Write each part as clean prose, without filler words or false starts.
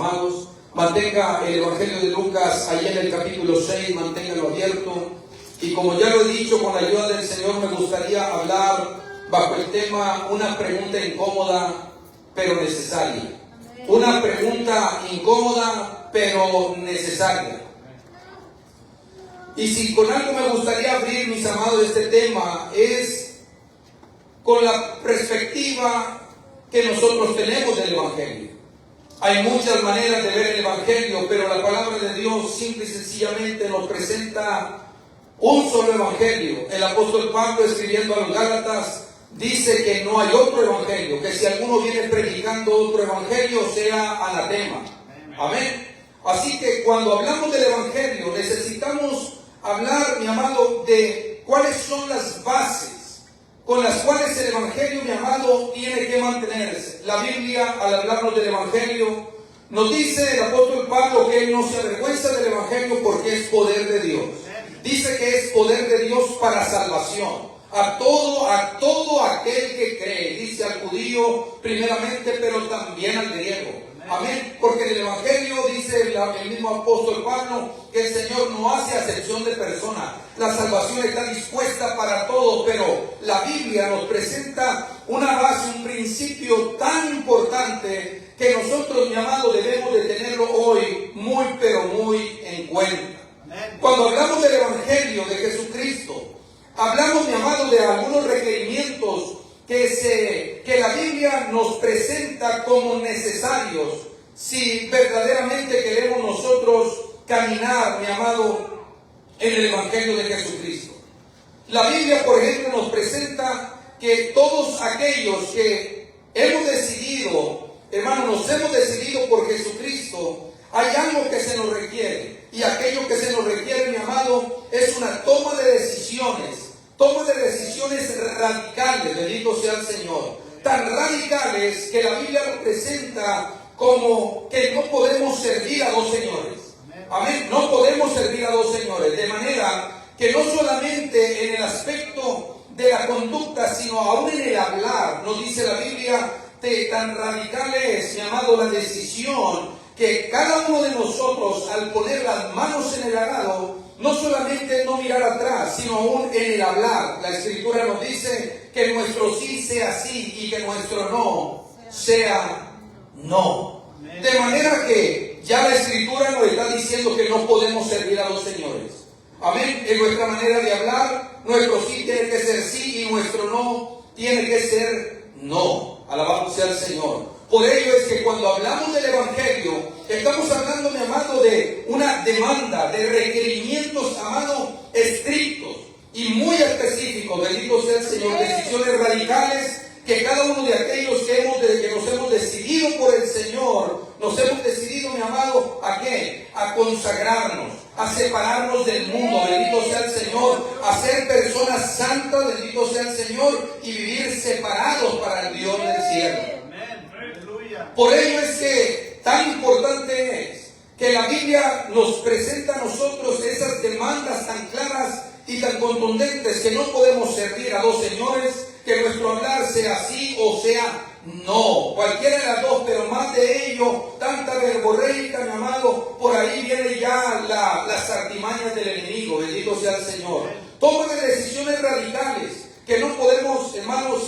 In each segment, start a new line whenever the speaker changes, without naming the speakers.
Amados, mantenga el Evangelio de Lucas ahí en el capítulo 6, manténgalo abierto. Y como ya lo he dicho, con la ayuda del Señor me gustaría hablar bajo el tema una pregunta incómoda pero necesaria. Una pregunta incómoda pero necesaria. Y si con algo me gustaría abrir, mis amados, este tema es con la perspectiva que nosotros tenemos del Evangelio. Hay muchas maneras de ver el Evangelio, pero la palabra de Dios simple y sencillamente nos presenta un solo Evangelio. El apóstol Pablo, escribiendo a los Gálatas, dice que no hay otro Evangelio, que si alguno viene predicando otro Evangelio, sea anatema. Amén. Así que cuando hablamos del Evangelio, necesitamos hablar, mi amado, de cuáles son las bases con las cuales el Evangelio, mi amado, tiene que mantenerse. La Biblia, al hablarnos del Evangelio, nos dice el apóstol Pablo que él no se avergüenza del Evangelio porque es poder de Dios. Dice que es poder de Dios para salvación a todo aquel que cree. Dice al judío primeramente, pero también al griego. Amén. Porque en el Evangelio dice el mismo apóstol Pablo que el Señor no hace acepción de personas. La salvación está dispuesta para todos, pero la Biblia nos presenta una base, un principio tan importante que nosotros, mi amado, debemos de tenerlo hoy muy, pero muy en cuenta. Cuando hablamos del Evangelio de Jesucristo, hablamos, mi amado, de algunos requerimientos que la Biblia nos presenta como necesarios si verdaderamente queremos nosotros caminar, mi amado, en el Evangelio de Jesucristo. La Biblia, por ejemplo, nos presenta que todos aquellos que hemos decidido, hermano, nos hemos decidido por Jesucristo, hay algo que se nos requiere. Y aquello que se nos requiere, mi amado, es una toma de decisiones radicales, bendito sea el Señor, tan radicales que la Biblia nos presenta como que no podemos servir a dos señores. Amén. No podemos servir a dos señores, de manera que no solamente en el aspecto de la conducta, sino aún en el hablar, nos dice la Biblia, tan radical es, mi amado, la decisión que cada uno de nosotros, al poner las manos en el arado, no solamente no mirar atrás, sino aún en el hablar. La Escritura nos dice que nuestro sí sea sí y que nuestro no sea no. De manera que ya la Escritura nos está diciendo que no podemos servir a dos señores. Amén. En nuestra manera de hablar, nuestro sí tiene que ser sí y nuestro no tiene que ser no. Alabado sea el Señor. Por ello es que cuando hablamos del Evangelio, estamos hablando, mi amado, de una demanda, de requerimientos, amado, estrictos y muy específicos. Bendito sea el Señor. Decisiones radicales que cada uno de aquellos que nos hemos decidido por el Señor, nos hemos decidido, mi amado, ¿a qué? A consagrarnos, a separarnos del mundo, bendito sea el Señor, a ser personas santas, bendito sea el Señor, y vivir separados para el Dios del cielo. Por ello es que tan importante es que la Biblia nos presenta a nosotros esas demandas tan claras y tan contundentes que no podemos servir a dos señores, que nuestro hablar sea sí o sea no, cualquiera de las dos, pero más de ello, tanta verborreica, mi amado, por ahí viene ya las artimañas del enemigo, bendito sea el Señor. Toma de decisiones radicales que no podemos, hermanos,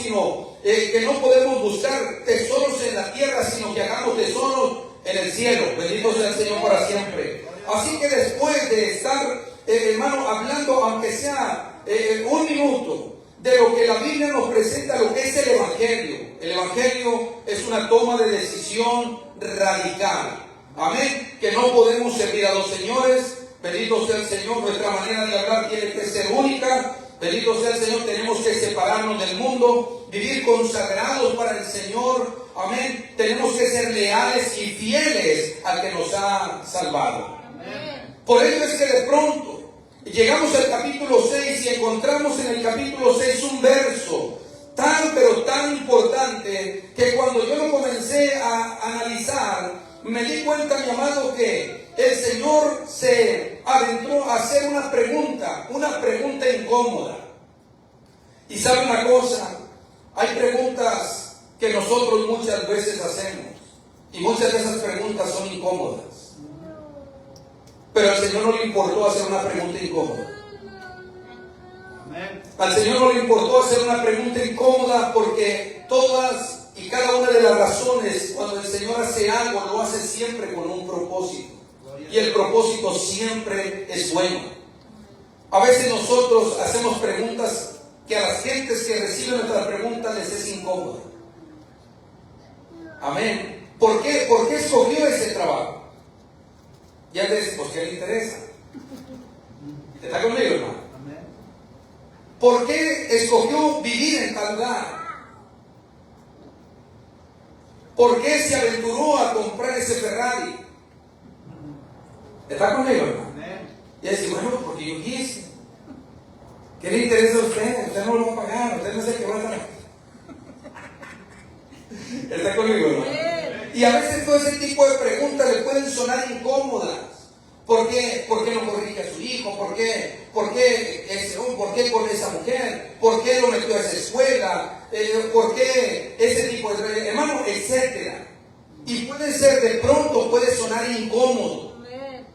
que no podemos buscar tesoros en la tierra, sino que hagamos tesoros en el cielo. Bendito sea el Señor para siempre. Así que después de estar, hermano, hablando, aunque sea un minuto, de lo que la Biblia nos presenta, lo que es el Evangelio. El Evangelio es una toma de decisión radical. Amén. Que no podemos servir a dos señores. Bendito sea el Señor. Nuestra manera de hablar tiene que ser única. Bendito sea el Señor, tenemos que separarnos del mundo, vivir consagrados para el Señor. Amén. Tenemos que ser leales y fieles al que nos ha salvado. Amén. Por ello es que de pronto llegamos al capítulo 6 y encontramos en el capítulo 6 un verso tan pero tan importante que cuando yo lo comencé a analizar, me di cuenta, mi amado, que el Señor se adentró a hacer una pregunta incómoda. Y sabe una cosa, hay preguntas que nosotros muchas veces hacemos. Y muchas de esas preguntas son incómodas. Pero al Señor no le importó hacer una pregunta incómoda. Al Señor no le importó hacer una pregunta incómoda, porque todas y cada una de las razones, cuando el Señor hace algo, lo hace siempre con un propósito. Y el propósito siempre es bueno. A veces nosotros hacemos preguntas que a las gentes que reciben nuestras preguntas les es incómoda. Amén. ¿Por qué escogió ese trabajo? Ya le dice, pues ¿qué le interesa? ¿Está conmigo, hermano? ¿Por qué escogió vivir en tal lugar? ¿Por qué se aventuró a comprar ese Ferrari? ¿Está conmigo, hermano? Y dice, bueno, porque yo quise. ¿Qué le interesa a usted? Usted no lo va a pagar, usted no es el que va a estar. ¿Está conmigo, hermano? Y a veces todo ese tipo de preguntas le pueden sonar incómodas. ¿Por qué no corrige a su hijo? ¿Por qué con esa mujer? ¿Por qué lo metió a esa escuela? ¿Por qué ese tipo de hermano? Etcétera. Y de pronto puede sonar incómodo.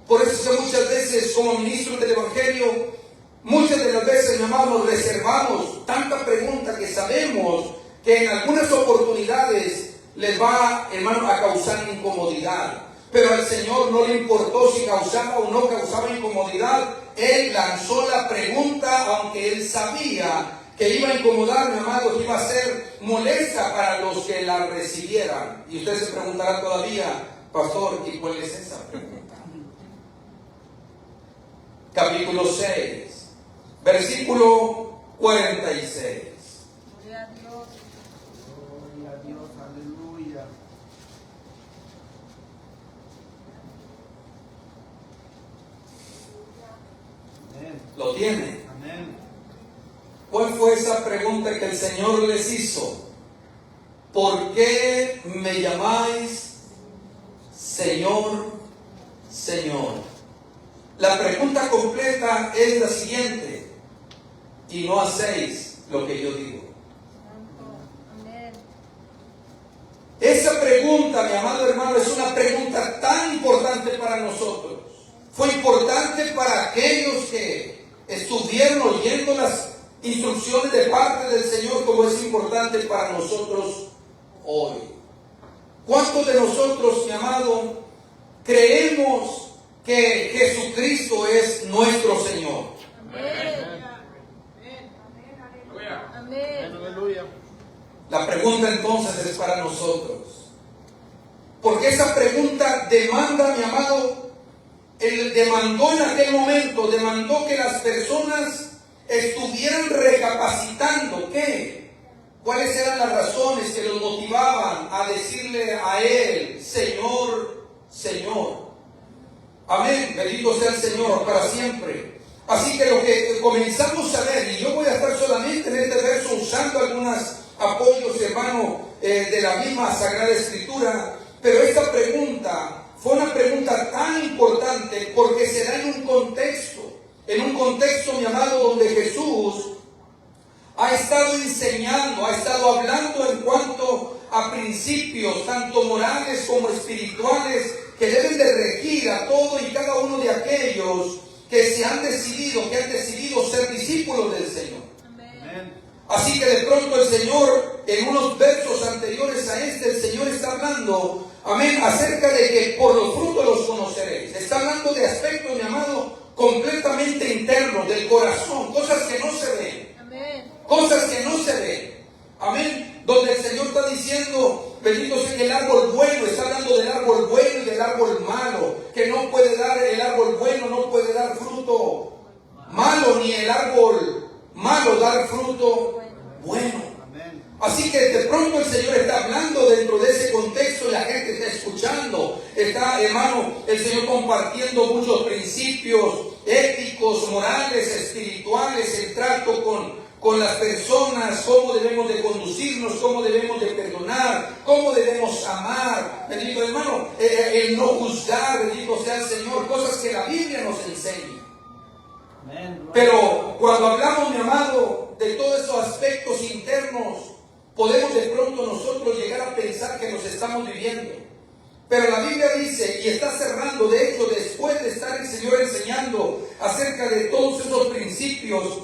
Por eso es que muchas veces, como ministros del Evangelio, muchas de las veces, mi amado, nos reservamos tanta pregunta que sabemos que en algunas oportunidades les va, hermano, a causar incomodidad. Pero al Señor no le importó si causaba o no causaba incomodidad. Él lanzó la pregunta, aunque él sabía que iba a incomodar, mi amado, que iba a ser molesta para los que la recibieran. Y usted se preguntará todavía, pastor, ¿y cuál es esa pregunta? Capítulo 6, versículo 46.
Gloria a Dios.
Gloria a Dios, aleluya. Amén.
¿Lo tiene?
Amén.
¿Cuál fue esa pregunta que el Señor les hizo? ¿Por qué me llamáis Señor, Señor? La pregunta completa es la siguiente: y no hacéis lo que yo digo.
Amén.
Esa pregunta, mi amado hermano, es una pregunta tan importante para nosotros. Fue importante para aquellos que estuvieron oyendo las instrucciones de parte del Señor, como es importante para nosotros hoy. ¿Cuántos de nosotros, mi amado, creemos que Jesucristo es nuestro Señor?
Amén. Amén.
Aleluya.
La pregunta entonces es para nosotros, porque esa pregunta demanda, mi amado, demandó en aquel momento, demandó que las personas estuvieran recapacitando cuáles eran las razones que los motivaban a decirle a Él, Señor, Señor. Amén, bendito sea el Señor para siempre. Así que lo que comenzamos a ver, y yo voy a estar solamente en este verso usando algunos apoyos, hermano, de la misma Sagrada Escritura, pero esta pregunta fue una pregunta tan importante porque se da en un contexto, mi amado, donde Jesús ha estado enseñando, ha estado hablando en cuanto a principios, tanto morales como espirituales, que deben de regir a todo y cada uno de aquellos que han decidido ser discípulos del Señor.
Amén.
Así que de pronto el Señor, en unos versos anteriores a este, el Señor está hablando, amén, acerca de que por los frutos los conoceréis. Está hablando de aspectos, mi amado, completamente internos, del corazón, cosas que no se ven.
Amén.
Cosas que no se ven. Amén. Donde el Señor está diciendo, bendito sea el árbol bueno, está hablando del árbol bueno y del árbol malo, que no puede dar el árbol bueno, no puede dar fruto malo, ni el árbol malo dar fruto bueno.
Amén.
Así que de pronto el Señor está hablando dentro de ese contexto y la gente está escuchando. Está, hermano, el Señor compartiendo muchos principios éticos, morales, espirituales, el trato con las personas, cómo debemos de conducirnos, cómo debemos de perdonar, cómo debemos amar, bendito hermano, el no juzgar, bendito sea el Señor, cosas que la Biblia nos enseña.
Amén.
Pero cuando hablamos, mi amado, de todos esos aspectos internos, podemos de pronto nosotros llegar a pensar que nos estamos viviendo. Pero la Biblia dice, y está cerrando, de hecho, después de estar el Señor enseñando acerca de todos esos principios,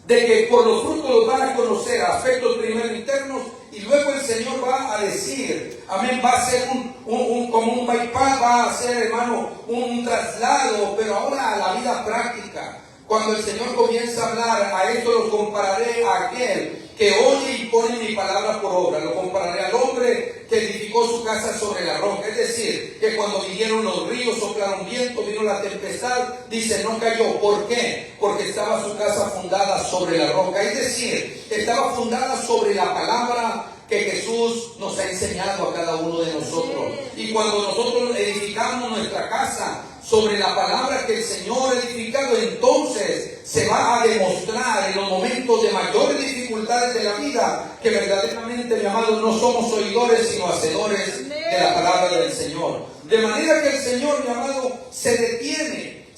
de que por los frutos los van a conocer, aspectos primero internos, y luego el Señor va a decir, amén, va a ser como un bypass, va a ser, hermano, un traslado, pero ahora a la vida práctica. Cuando el Señor comienza a hablar, a esto lo compararé a aquel que oye y pone mi palabra por obra. Lo compararé al hombre que edificó su casa sobre la roca. Es decir, que cuando vinieron los ríos, soplaron viento, vino la tempestad, dice, no cayó. ¿Por qué? Porque estaba su casa fundada sobre la roca. Es decir, estaba fundada sobre la palabra que Jesús nos ha enseñado a cada uno de nosotros. Y cuando nosotros edificamos nuestra casa sobre la palabra que el Señor ha edificado, entonces se va a demostrar en los momentos de mayores dificultades de la vida que verdaderamente, mi amado, no somos oidores sino hacedores de la palabra del Señor. De manera que el Señor, mi amado, se detiene,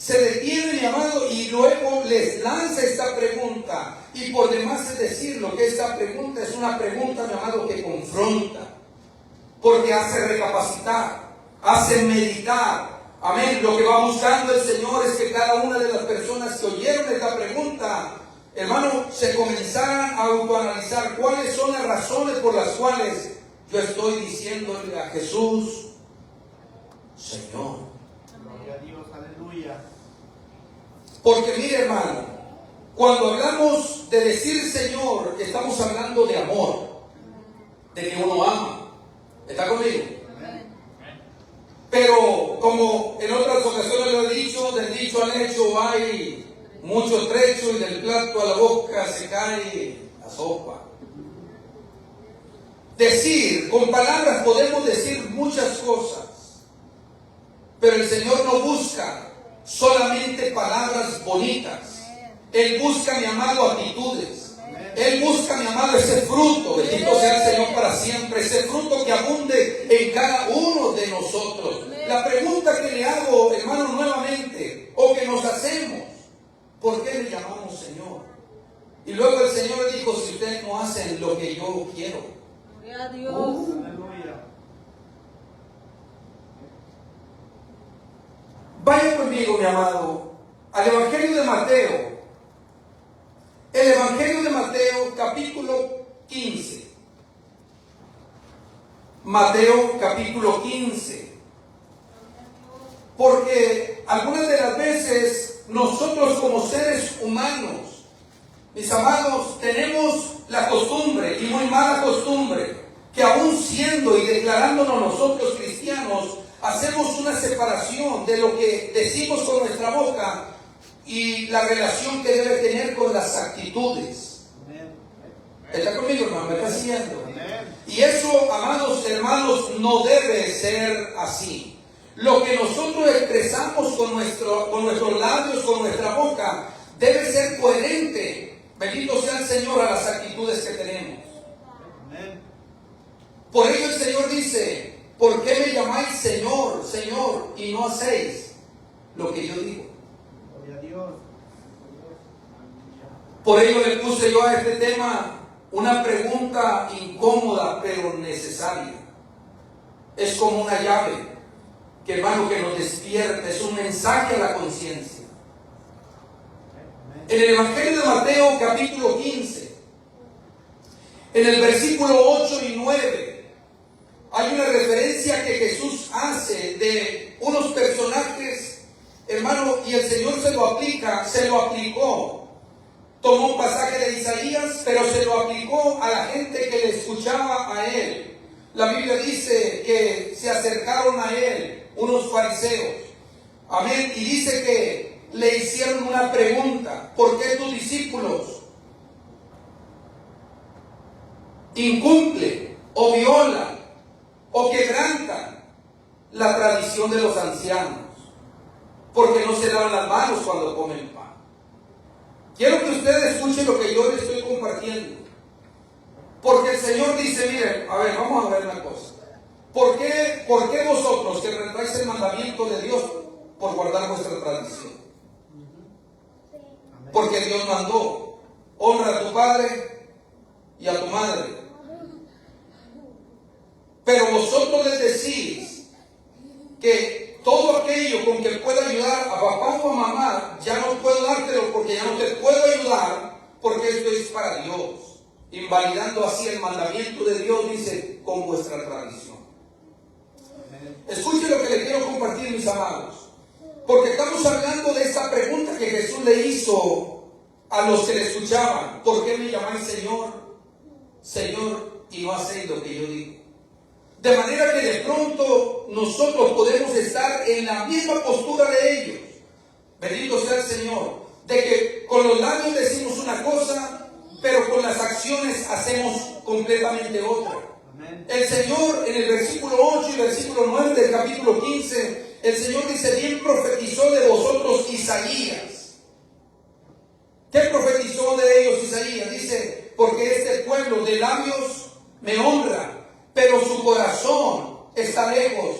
mi amado, y luego les lanza esta pregunta. Y por demás es decirlo, que esta pregunta es una pregunta, mi amado, que confronta, porque hace recapacitar, hace meditar. Amén. Lo que va buscando el Señor es que cada una de las personas que oyeron esta pregunta, hermano, se comenzaran a autoanalizar cuáles son las razones por las cuales yo estoy diciéndole a Jesús, Señor.
Gloria a Dios, aleluya.
Porque mire, hermano, cuando hablamos de decir Señor, estamos hablando de amor, de que uno ama. ¿Está conmigo? Pero como en otras ocasiones lo he dicho, del dicho al hecho hay mucho trecho y del plato a la boca se cae la sopa. Decir, con palabras podemos decir muchas cosas, pero el Señor no busca solamente palabras bonitas. Él busca, mi amado, actitudes. Él busca, mi amado, ese fruto, bendito sea el Señor para siempre, ese fruto que abunde en cada uno de nosotros. La pregunta que le hago, hermano, nuevamente, o que nos hacemos, ¿por qué le llamamos Señor? Y luego el Señor le dijo, si ustedes no hacen lo que yo quiero.
Gloria a Dios.
Aleluya.
Vaya conmigo, mi amado, al Evangelio de Mateo. El Evangelio de Mateo, capítulo 15. Mateo, capítulo 15. Porque algunas de las veces nosotros como seres humanos, mis amados, tenemos la costumbre, y muy mala costumbre, que aún siendo y declarándonos nosotros cristianos, hacemos una separación de lo que decimos con nuestra boca y la relación que debe tener con las actitudes.
Amén.
¿Está conmigo, hermano? ¿Me está siguiendo?
Amén.
Y eso, amados hermanos, no debe ser así. Lo que nosotros expresamos con nuestros labios, con nuestra boca, debe ser coherente, bendito sea el Señor, a las actitudes que tenemos.
Amén.
Por ello el Señor dice, ¿por qué me llamáis Señor, Señor, y no hacéis lo que yo digo?
Gloria a Dios.
Por ello le puse yo a este tema una pregunta incómoda pero necesaria. Es como una llave que, hermano, que nos despierta, es un mensaje a la conciencia. En el Evangelio de Mateo, capítulo 15, en el versículo 8 y 9, hay una referencia que Jesús hace de unos personajes, hermano, y el Señor se lo aplicó. Tomó un pasaje de Isaías, pero se lo aplicó a la gente que le escuchaba a él. La Biblia dice que se acercaron a él unos fariseos. Amén. Y dice que le hicieron una pregunta: ¿por qué tus discípulos incumplen o violan o quebrantan la tradición de los ancianos? Porque no se lavan las manos cuando comen pan. Quiero que ustedes escuchen lo que yo les estoy compartiendo. Porque el Señor dice, miren, a ver, vamos a ver una cosa. ¿Por qué vosotros que rentáis el mandamiento de Dios por guardar vuestra tradición? Porque Dios mandó, honra a tu padre y a tu madre. Pero vosotros les decís, que todo aquello con que pueda ayudar a papá o a mamá, ya no puedo dártelo porque ya no te puedo ayudar, porque esto es para Dios, invalidando así el mandamiento de Dios, dice, con vuestra tradición. Escuche lo que le quiero compartir, mis amados, porque estamos hablando de esta pregunta que Jesús le hizo a los que le escuchaban: ¿por qué me llamáis Señor, Señor, y no hacéis lo que yo digo? De manera que de pronto nosotros podemos estar en la misma postura de ellos. Bendito sea el Señor, de que con los labios decimos una cosa, pero con las acciones hacemos completamente otra.
Amén.
El Señor, en el versículo 8 y versículo 9 del capítulo 15, el Señor dice: bien profetizó de vosotros Isaías. ¿Qué profetizó de ellos Isaías? Dice: porque este pueblo de labios me honra, pero su corazón está lejos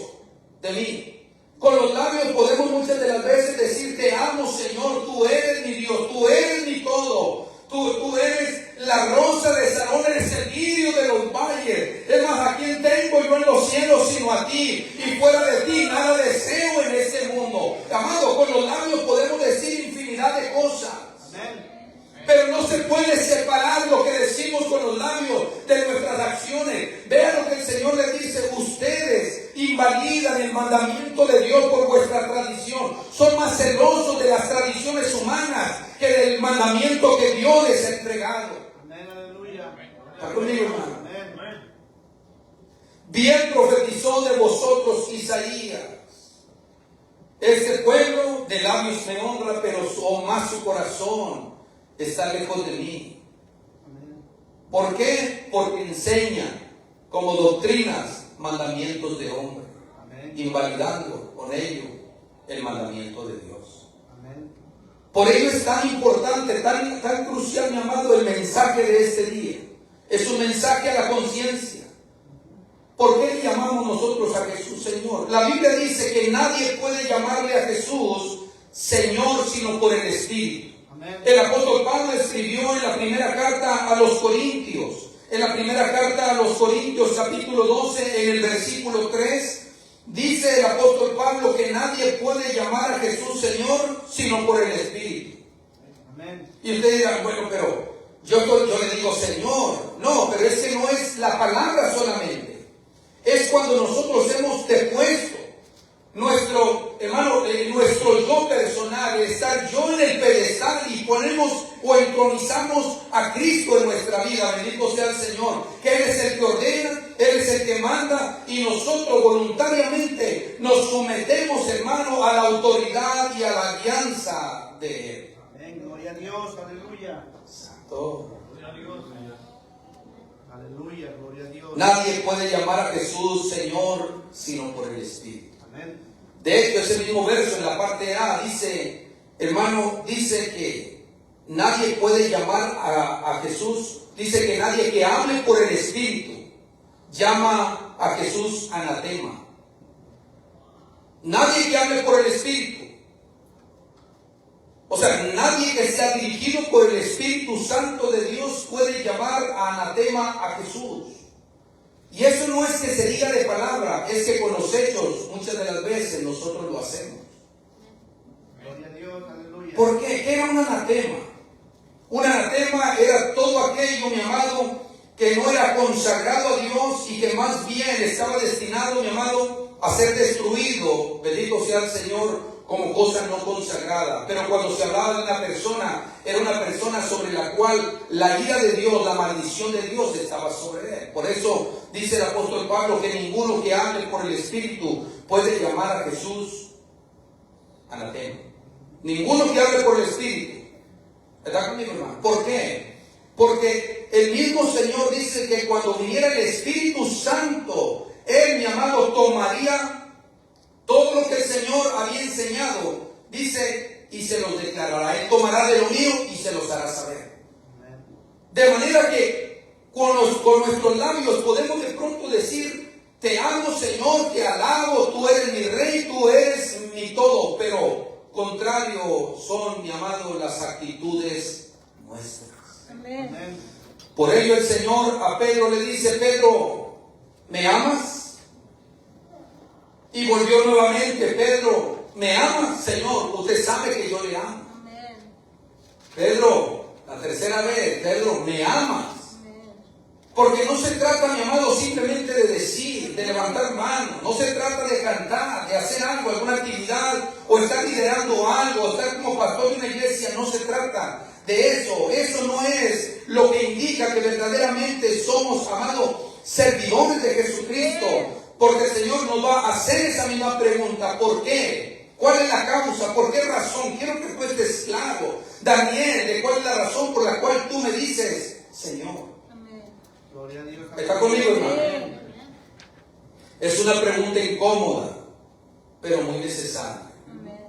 de mí. Con los labios podemos muchas de las veces decir: te amo, Señor, tú eres mi Dios, tú eres mi todo, tú eres la rosa de Sarón, eres el lirio de los valles. Es más, ¿a quién tengo yo en los cielos sino a ti? Y fuera de ti nada deseo en este mundo. Amado, con los labios podemos decir infinidad de cosas.
Amén.
Pero no se puede separar lo que decimos con los labios de nuestras acciones. Vean lo que el Señor les dice: ustedes invalidan el mandamiento de Dios por vuestra tradición. Son más celosos de las tradiciones humanas que del mandamiento que Dios les ha entregado.
Amén, aleluya.
¿Está conmigo, hermano?
Amén.
Bien profetizó de vosotros Isaías: este pueblo de labios me honra, pero más su corazón está lejos de mí.
Amén.
¿Por qué? Porque enseñan como doctrinas mandamientos de hombre,
Amén.
invalidando con ello el mandamiento de Dios.
Amén.
Por ello es tan importante, tan crucial, mi amado, el mensaje de este día. Es un mensaje a la conciencia. ¿Por qué le llamamos nosotros a Jesús Señor? La Biblia dice que nadie puede llamarle a Jesús Señor sino por el Espíritu.
Amén.
El apóstol Pablo escribió en la primera carta a los Corintios, capítulo 12, en el versículo 3, dice el apóstol Pablo que nadie puede llamar a Jesús Señor sino por el Espíritu.
Amén.
Y ustedes dirán: bueno, pero yo le digo Señor. No, pero es que no es la palabra solamente. Es cuando nosotros hemos depuesto nuestro, hermano, nuestro yo personal, estar yo en el pedestal, y ponemos o entronizamos a Cristo en nuestra vida. Bendito sea el Señor, que Él es el que ordena, Él es el que manda, y nosotros voluntariamente nos sometemos, hermano, a la autoridad y a la alianza de Él.
Amén. Gloria a Dios, aleluya.
Santo.
Gloria a Dios. Aleluya, gloria a Dios.
Nadie puede llamar a Jesús Señor sino por el Espíritu.
Amén.
De hecho, ese mismo verso en la parte A dice, hermano, dice que nadie puede llamar a Jesús, dice que nadie que hable por el Espíritu llama a Jesús anatema. Nadie que hable por el Espíritu, o sea, nadie que sea dirigido por el Espíritu Santo de Dios puede llamar a anatema a Jesús. Y eso no es que se diga de palabra, es que con los hechos muchas de las veces nosotros lo hacemos.
Gloria a Dios, aleluya.
¿Por qué? ¿Qué era un anatema? Un anatema era todo aquello, mi amado, que no era consagrado a Dios y que más bien estaba destinado, mi amado, a ser destruido, bendito sea el Señor, como cosa no consagrada. Pero cuando se hablaba de una persona, era una persona sobre la cual la ira de Dios, la maldición de Dios estaba sobre él. Por eso dice el apóstol Pablo que ninguno que hable por el Espíritu puede llamar a Jesús anatema. Ninguno que hable por el Espíritu. ¿Está conmigo, hermano? ¿Por qué? Porque el mismo Señor dice que cuando viniera el Espíritu Santo, Él, mi amado, tomaría todo lo que el Señor había enseñado, dice, y se los declarará. Él tomará de lo mío y se los hará saber.
Amén.
De manera que con nuestros labios podemos de pronto decir: te amo, Señor, te alabo, tú eres mi rey, tú eres mi todo. Pero contrario son, mi amado, las actitudes nuestras.
Amén.
Amén.
Por ello el Señor a Pedro le dice: Pedro, ¿me amas? Y volvió nuevamente: Pedro, ¿me amas, Señor? Usted sabe que yo le amo.
Amén.
Pedro, la tercera vez: Pedro, ¿me amas?
Amén.
Porque no se trata, mi amado, simplemente de decir, de levantar manos. No se trata de cantar, de hacer algo, alguna actividad, o estar liderando algo, o estar como pastor de una iglesia. No se trata de eso. Eso no es lo que indica que verdaderamente somos, amados, servidores de Jesucristo. Porque el Señor nos va a hacer esa misma pregunta: ¿por qué? ¿Cuál es la causa? ¿Por qué razón? Quiero que tú estés claro, Daniel, de cuál es la razón por la cual tú me dices Señor.
Amén.
Gloria a Dios.
¿Está conmigo, hermano?
Amén.
Es una pregunta incómoda, pero muy necesaria.
Amén.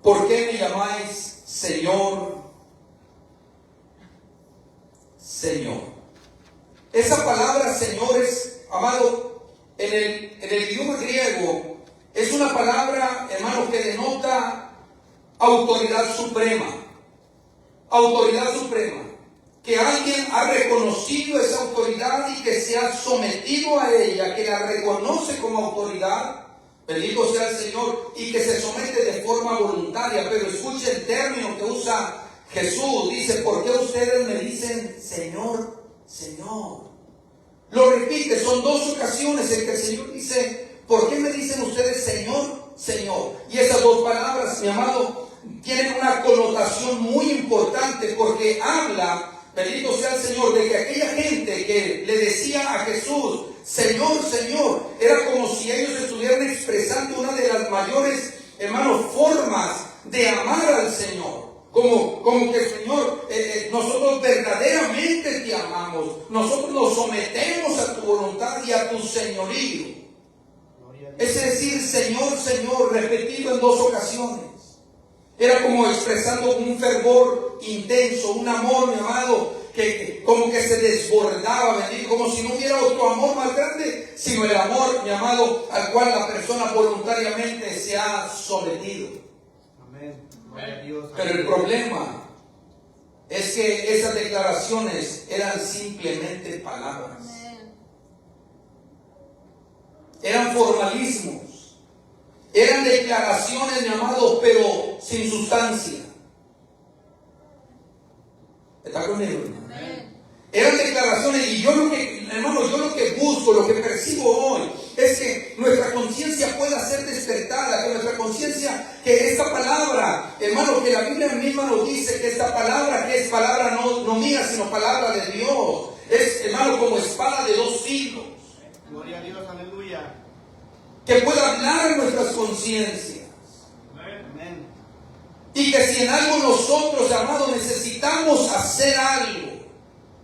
¿Por qué me llamáis Señor? Señor. Esa palabra Señor es, amado, en el idioma griego, es una palabra, hermano, que denota autoridad suprema. Autoridad suprema. Que alguien ha reconocido esa autoridad y que se ha sometido a ella, que la reconoce como autoridad. Bendito sea el Señor, y que se somete de forma voluntaria. Pero escuche el término que usa Jesús. Dice: ¿por qué ustedes me dicen Señor, Señor? Lo repite, son dos ocasiones en que el Señor dice: ¿por qué me dicen ustedes Señor, Señor? Y esas dos palabras, mi amado, tienen una connotación muy importante, porque habla, bendito sea el Señor, de que aquella gente que le decía a Jesús Señor, Señor, era como si ellos estuvieran expresando una de las mayores, hermanos, formas de amar al Señor. Como que, Señor, nosotros verdaderamente te amamos. Nosotros nos sometemos a tu voluntad y a tu señorío. Es decir, Señor, Señor, repetido en dos ocasiones. Era como expresando un fervor intenso, un amor, mi amado, que como que se desbordaba, bendito, como si no hubiera otro amor más grande, sino el amor, mi amado, al cual la persona voluntariamente se ha sometido.
Amén. Gloria a Dios.
Pero el problema es que esas declaraciones eran simplemente palabras.
Amén.
Eran formalismos. Eran declaraciones, mi amado, pero sin sustancia. ¿Está conmigo, hermano?
Amén.
Eran declaraciones, y yo lo que busco, lo que percibo hoy, es que nuestra conciencia pueda ser despertada, que nuestra conciencia, que esta palabra, hermano, que la Biblia misma nos dice que esta palabra, que es palabra no mía, sino palabra de Dios, es, hermano, como espada de dos filos,
Gloria a Dios, aleluya.
que pueda hablar en nuestras conciencias.
Amén.
Y que si en algo nosotros, amados, necesitamos hacer algo,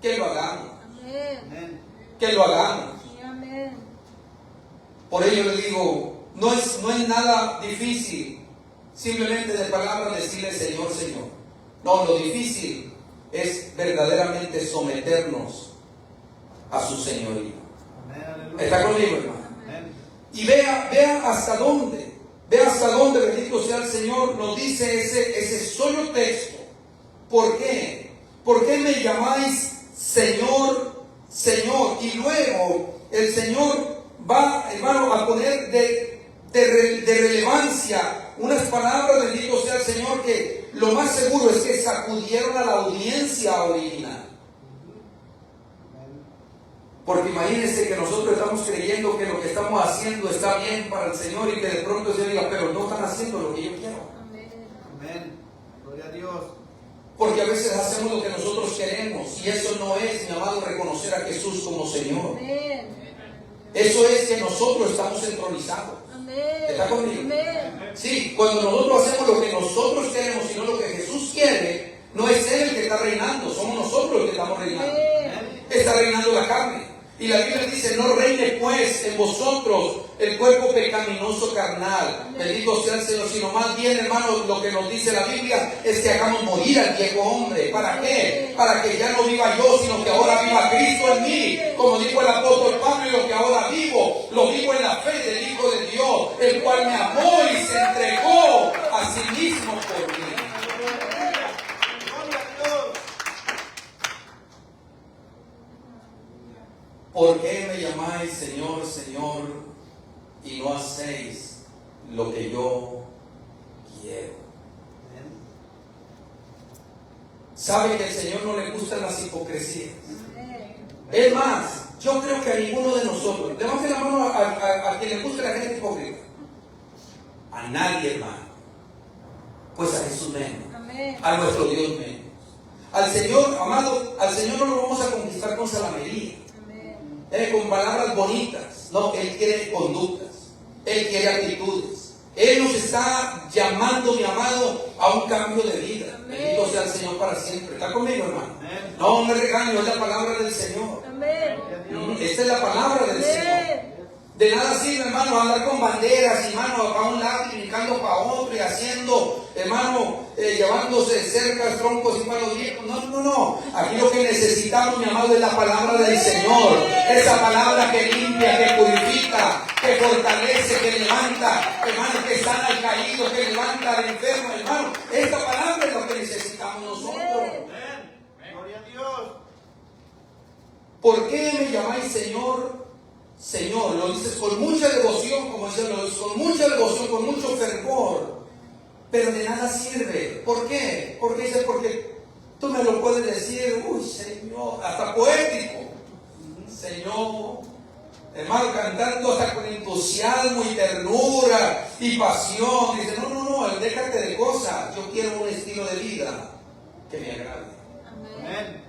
que lo hagamos.
Amén.
Amén.
Que lo hagamos.
Sí, amén.
Por ello le digo, no es nada difícil simplemente de palabras decirle Señor, Señor. No, lo difícil es verdaderamente someternos a su señorío.
Amén. Aleluya.
¿Está conmigo, hermano?
Amén.
Y vea hasta dónde, bendito sea el Señor, nos dice ese solo texto. ¿Por qué? ¿Por qué me llamáis Señor, Señor? Y luego el Señor va, hermano, a poner de relevancia unas palabras, bendito sea el Señor, que lo más seguro es que sacudieron a la audiencia original. Porque imagínense que nosotros estamos creyendo que lo que estamos haciendo está bien para el Señor y que de pronto se diga, pero no están haciendo lo que yo quiero.
Amén.
Amén. Gloria a Dios.
Porque a veces hacemos lo que nosotros queremos y eso no es, mi amado, reconocer a Jesús como Señor.
Amén.
Eso es que nosotros estamos entronizados.
Amén.
¿Está conmigo?
Amén.
Sí, cuando nosotros hacemos lo que nosotros queremos y no lo que Jesús quiere, no es Él el que está reinando, somos nosotros los que estamos reinando.
Amén.
Está reinando la carne. Y la Biblia dice, no reine pues en vosotros el cuerpo pecaminoso carnal. Bendito sea el Señor, sino más bien, hermanos, lo que nos dice la Biblia es que hagamos morir al viejo hombre. ¿Para qué? Para que ya no viva yo, sino que ahora viva Cristo en mí. Como dijo el apóstol Pablo, y lo que ahora vivo, lo vivo en la fe del Hijo de Dios, el cual me amó y se entregó a sí mismo por mí.
Gloria a Dios.
¿Por qué me llamáis Señor, Señor? lo que yo quiero.
Amén.
Sabe que al Señor no le gustan las hipocresías.
Amén.
Es más, yo creo que a ninguno de nosotros, levante la mano a quien le guste la gente hipócrita. A nadie, hermano. Pues a Jesús menos.
Amén.
A nuestro Dios menos. Al Señor, amado, al Señor no lo vamos a conquistar con salamería,
Amén.
con palabras bonitas. No, Él quiere conductas. Él quiere actitudes. Él nos está llamando, mi amado, a un cambio de vida.
Amén.
Bendito sea el Señor para siempre. ¿Está conmigo, hermano?
Amén.
No me regaño, es la palabra del Señor.
Amén.
Esta es la palabra del Señor. De nada sirve, hermano, andar con banderas, hermano, para un lado y brincando para otro y haciendo, hermano, llevándose cercas, troncos y palos viejos. No. Aquí lo que necesitamos, mi amado, es la palabra del Señor. Esa palabra que limpia, que purifica, que fortalece, que levanta, hermano, que sana al caído, que levanta al enfermo, hermano. Esta palabra es lo que necesitamos nosotros.
Amén. Gloria a Dios.
¿Por qué me llamáis Señor? Señor, lo dices con mucha devoción, como dice, lo dices con mucha devoción, con mucho fervor, pero de nada sirve. ¿Por qué? Porque dice, porque tú me lo puedes decir, uy, Señor, hasta poético. Señor, hermano, cantando hasta con entusiasmo y ternura y pasión. Dice, no, déjate de cosas. Yo quiero un estilo de vida que me agrade.
Amén.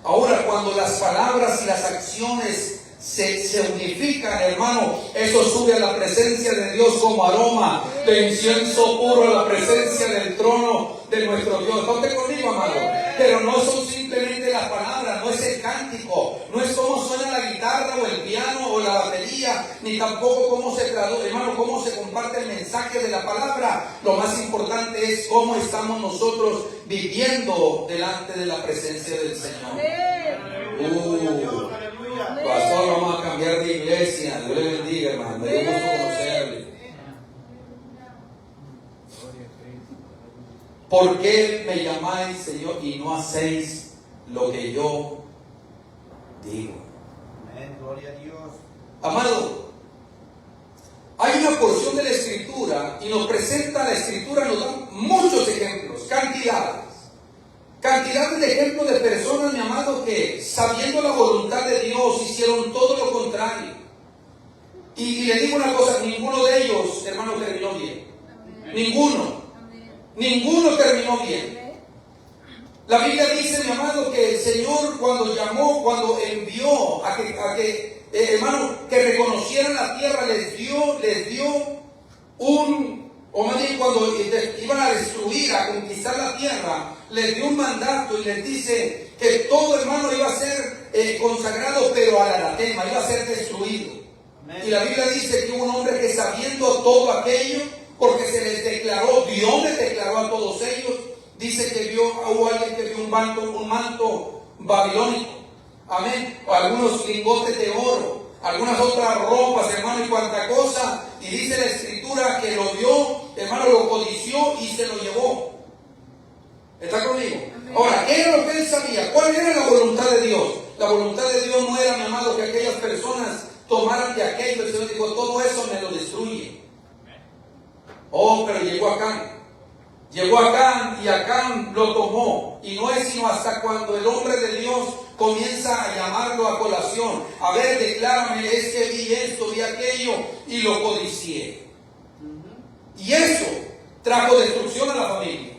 Ahora, cuando las palabras y las acciones se unifican, hermano, eso sube a la presencia de Dios como aroma de incienso puro a la presencia del trono de nuestro Dios. ¿Dónde conmigo, amado? Pero no son simplemente las palabras, no es el cántico, no es cómo suena la guitarra o el piano o la batería, ni tampoco cómo se traduce, hermano, cómo se comparte el mensaje de la palabra. Lo más importante es cómo estamos nosotros viviendo delante de la presencia del Señor.
Gloria a Dios. Aleluya.
Pastor, vamos a cambiar de iglesia. Dios le bendiga, hermano. Me dio gusto conocerle. ¿Por qué me llamáis Señor y no hacéis lo que yo digo?
Amén. Gloria a Dios.
Amado, hay una porción de la Escritura y nos presenta la Escritura, nos da muchos ejemplos, cantidades de ejemplos de personas, mi amado, que sabiendo la voluntad de Dios hicieron todo lo contrario. Y le digo una cosa, ninguno de ellos, hermano, terminó bien. Ninguno terminó bien. La Biblia dice, mi amado, que el Señor cuando envió a que hermano, que reconocieran la tierra, les dio o más bien cuando iban a destruir, a conquistar la tierra, les dio un mandato y les dice que todo, hermano, iba a ser consagrado, pero al anatema, iba a ser destruido. Amén. Y la Biblia dice que hubo un hombre que, sabiendo todo aquello, porque se les declaró, Dios les declaró a todos ellos, dice que hubo alguien que vio un manto babilónico, amén, o algunos lingotes de oro, algunas otras ropas, hermano, y cuanta cosa, y dice la Escritura que lo vio, hermano, lo codició y se lo llevó. ¿Está conmigo? Amén. Ahora, ¿qué era lo que él sabía? ¿Cuál era la voluntad de Dios? La voluntad de Dios no era, mi amado, que aquellas personas tomaran de aquello. El Señor dijo, todo eso me lo destruye. Oh, pero llegó Acán y Acán lo tomó, y no es sino hasta cuando el hombre de Dios comienza a llamarlo a colación. A ver, declárame, es que vi esto, vi aquello, y lo codicié. Y eso trajo destrucción a la familia.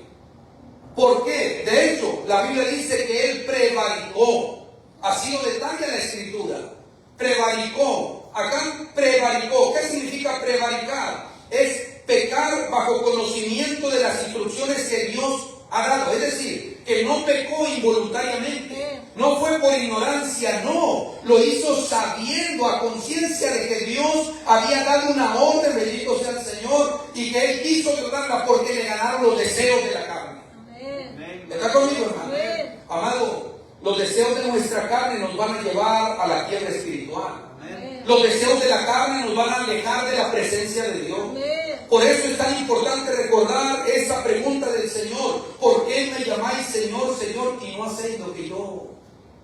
¿Por qué? De hecho, la Biblia dice que él prevaricó. Así lo detalla la Escritura. Prevaricó. Acán prevaricó. ¿Qué significa prevaricar? Es pecar bajo conocimiento de las instrucciones que Dios ha dado. Es decir, que no pecó involuntariamente. No fue por ignorancia, no. Lo hizo sabiendo, a conciencia de que Dios había dado una orden, bendito sea el Señor, y que él quiso violarla porque le ganaron los deseos de la carne.
Amén.
¿Está conmigo, hermano?
Amén.
Amado, los deseos de nuestra carne nos van a llevar a la quiebra espiritual.
Amén.
Los deseos de la carne nos van a alejar de la presencia de Dios. Por eso es tan importante recordar esa pregunta del Señor. ¿Por qué me llamáis Señor, Señor, y no hacéis lo que yo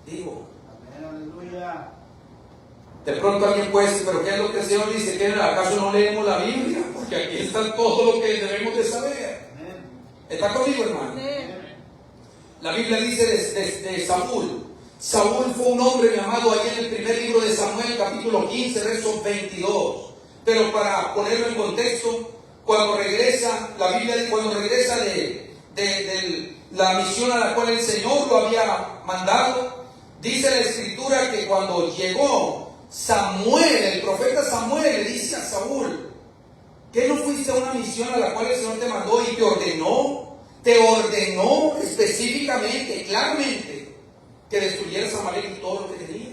digo?
Amén. Aleluya.
De pronto alguien puede decir, pero ¿qué es lo que el Señor dice? ¿Que acaso no leemos la Biblia? Porque aquí está todo lo que debemos de saber. ¿Está conmigo, hermano?
Amén.
La Biblia dice de Saúl. Saúl fue un hombre, mi amado, ahí en el primer libro de Samuel, capítulo 15, verso 22. Pero para ponerlo en contexto, cuando regresa, la Biblia dice, cuando regresa de la misión a la cual el Señor lo había mandado, dice la Escritura que cuando llegó Samuel, el profeta Samuel, le dice a Saúl, ¿qué no fuiste a una misión a la cual el Señor te mandó y te ordenó específicamente, claramente, que destruyeras a Amalek y todo lo que tenía?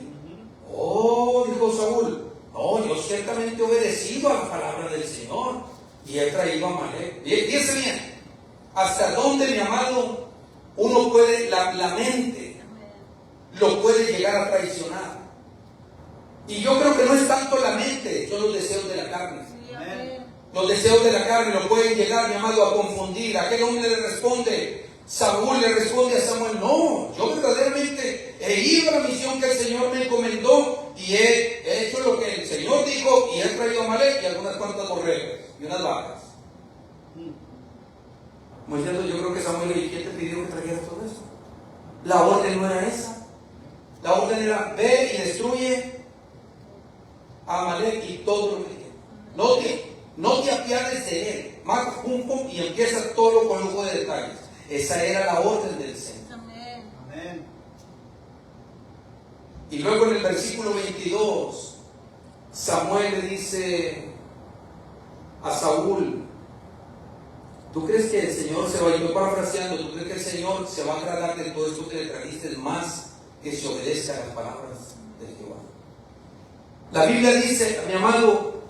Oh, dijo Saúl, no, yo ciertamente he obedecido a la palabra del Señor y he traído a Amalek. Fíjense bien, hasta dónde, mi amado, uno puede, la mente lo puede llegar a traicionar. Y yo creo que no es tanto la mente, son los deseos de la carne. Los deseos de la carne lo pueden llegar, mi amado, a confundir. Aquel hombre le responde, Saúl le responde a Samuel, no, yo verdaderamente he ido a la misión que el Señor me encomendó y he hecho lo que el Señor dijo y he traído a Amalek y algunas cuantas borregas y unas vacas. Muy cierto, yo creo que Samuel le dijo, ¿quién te pidió que trajera todo eso? La orden no era esa. La orden era, ve y destruye a Amalek y todo lo que tiene. No te apiades de él. Mata, pum, pum, y empieza todo con lujo de detalles. Esa era la orden del Señor.
Amén.
Amén.
Y luego en el versículo 22, Samuel le dice a Saúl, ¿tú crees que el Señor se va a ir parafraseando? ¿Tú crees que el Señor se va a agradar de todo esto que le trajiste más que se obedezca a las palabras de Jehová? La Biblia dice, mi amado,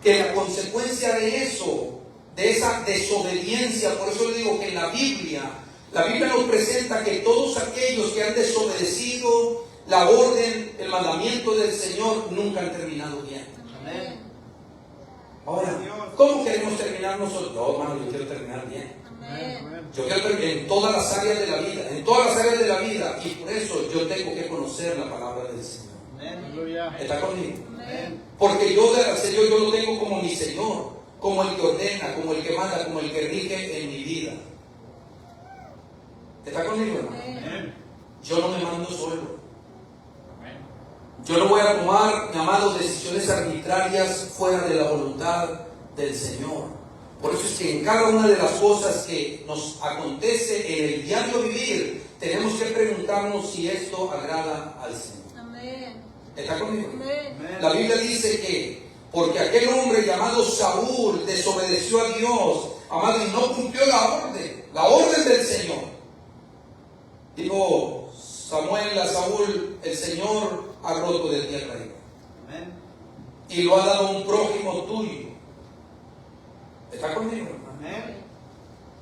que la consecuencia de eso, de esa desobediencia, por eso le digo que en la Biblia nos presenta que todos aquellos que han desobedecido la orden, el mandamiento del Señor, nunca han terminado bien.
Amén.
Ahora, ¿cómo queremos terminar nosotros? No, hermano, yo quiero terminar bien.
Amén.
Yo quiero terminar en todas las áreas de la vida, en todas las áreas de la vida, y por eso yo tengo que conocer la palabra del Señor.
Amén.
¿Está conmigo?
Amén.
Porque yo del Señor yo lo tengo como mi Señor, como el que ordena, como el que manda, como el que rige en mi vida. ¿Está conmigo, hermano?
Amén.
Yo no me mando solo. Yo no voy a tomar, mi amado, decisiones arbitrarias fuera de la voluntad del Señor. Por eso es que en cada una de las cosas que nos acontece en el diario vivir, tenemos que preguntarnos si esto agrada al Señor.
Amén.
¿Está conmigo?
Amén.
La Biblia dice que porque aquel hombre llamado Saúl desobedeció a Dios, amado, y no cumplió la orden del Señor. Dijo Samuel a Saúl, el Señor ha roto de ti el reino.
Amén.
Y lo ha dado a un prójimo tuyo. ¿Está conmigo?
Amén.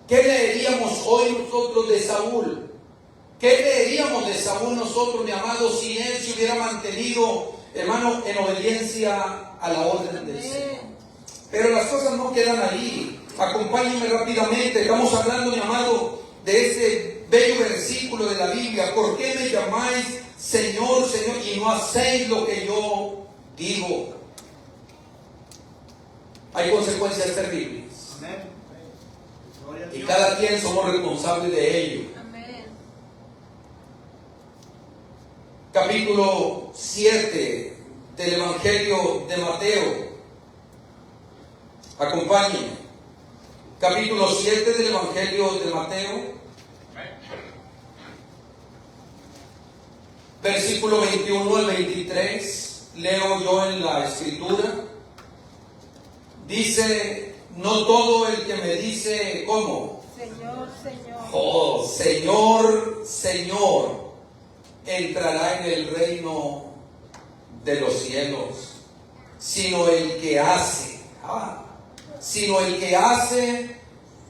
¿Qué leeríamos hoy nosotros de Saúl? ¿Qué leeríamos de Saúl nosotros, mi amado, si él se hubiera mantenido, hermano, en obediencia a la orden del Señor? Pero las cosas no quedan ahí. Acompáñenme rápidamente. Estamos hablando, mi amado, de este bello versículo de la Biblia. ¿Por qué me llamáis Señor, Señor, y no hacéis lo que yo digo? Hay consecuencias terribles.
Amén. Gloria a
Y
Dios.
cada quien somos responsables de ello.
Amén.
Capítulo 7 del Evangelio de Mateo. Acompáñenme. Capítulo 7 del Evangelio de Mateo. Versículo 21 al 23. Leo yo en la Escritura. Dice, no todo el que me dice, ¿cómo?
Señor, Señor.
Oh, Señor, Señor, entrará en el reino de los cielos, sino el que hace